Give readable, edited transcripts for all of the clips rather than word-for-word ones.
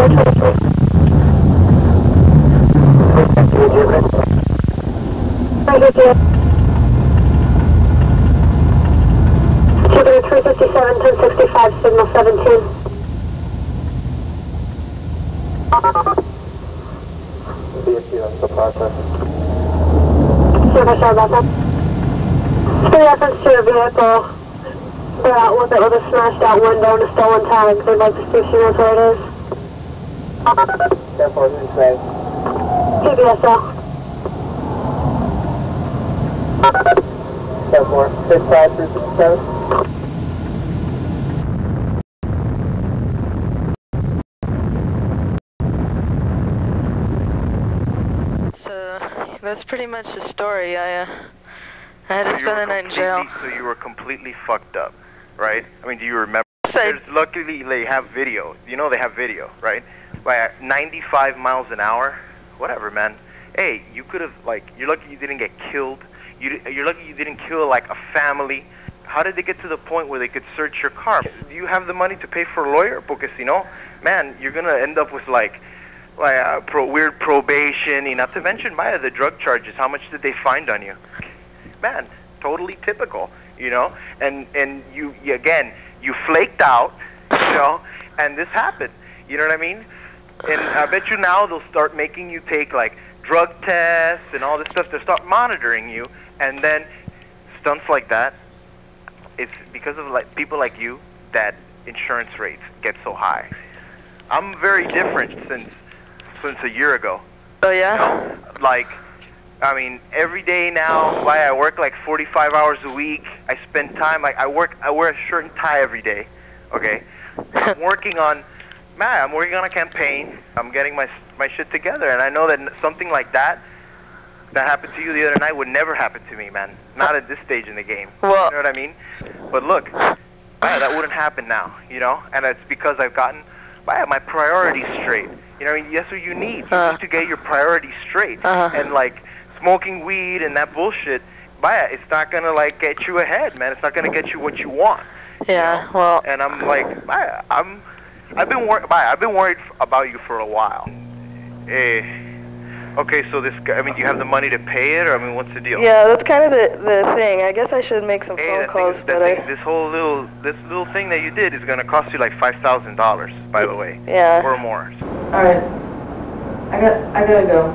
Jupiter 357, 1065, signal 17. BSC, that's the process. Super, sorry about that. For reference to your vehicle, they're out with it with a smashed out window and a stolen tag. They'd like to see if she knows where it is. 10-4, who's name? PBSL. 10-4, 65367. That's pretty much the story. I had to spend the night in jail. So you were completely fucked up, right? I mean, do you remember? Luckily, they have video. You know they have video, right? By 95 miles an hour, whatever, man. Hey, you could have, like, you're lucky you didn't get killed. You're lucky you didn't kill, like, a family. How did they get to the point where they could search your car? Do you have the money to pay for a lawyer? Because, you know, man, you're going to end up with, like weird probation, not to mention the drug charges. How much did they find on you? Man, totally typical, you know. And you again, you flaked out, you know, and this happened. You know what I mean? And I bet you now they'll start making you take like drug tests and all this stuff. They'll start monitoring you, and then stunts like that. It's because of like people like you that insurance rates get so high. I'm very different since a year ago. Oh yeah? You know? Like, I mean, every day now, I work like 45 hours a week. I spend time, like I wear a shirt and tie every day, okay? I'm working on a campaign. I'm getting my shit together, and I know that something like that happened to you the other night would never happen to me, man. Not at this stage in the game. Well, you know what I mean? But look, that wouldn't happen now, you know? And it's because I've gotten my priorities straight. You know, I mean, that's what you need. You need to get your priorities straight. And like smoking weed and that bullshit, it's not gonna like get you ahead, man. It's not gonna get you what you want. Yeah. You know? Well. And I'm like, I've been worried about you for a while. Okay, so this guy, I mean, do you have the money to pay it, or I mean, what's the deal? Yeah, that's kind of the thing. I guess I should make some phone calls, but this little thing that you did is gonna cost you like $5,000, by the way. Yeah. Or more. All right. I gotta go.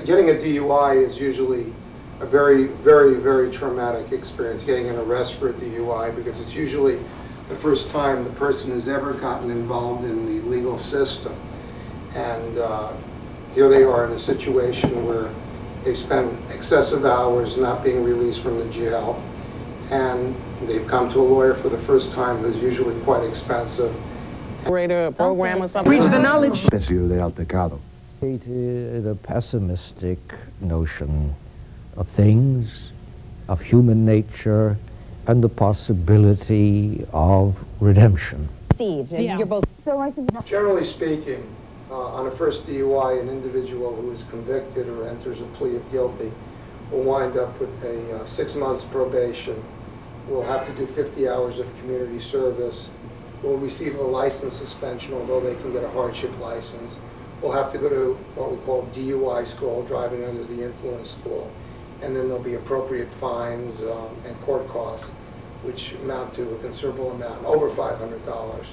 getting a DUI is usually a very, very, very traumatic experience, getting an arrest for a DUI, because it's usually the first time the person has ever gotten involved in the legal system. And here they are in a situation where they've spent excessive hours not being released from the jail, and they've come to a lawyer for the first time, who's usually quite expensive. A program or something. Reach the knowledge. The pessimistic notion of things, of human nature, and the possibility of redemption. Steve, you're both. Generally speaking, on a first DUI, an individual who is convicted or enters a plea of guilty will wind up with a 6 months probation, will have to do 50 hours of community service, will receive a license suspension, although they can get a hardship license, will have to go to what we call DUI school, driving under the influence school, and then there'll be appropriate fines and court costs, which amount to a considerable amount, over $500.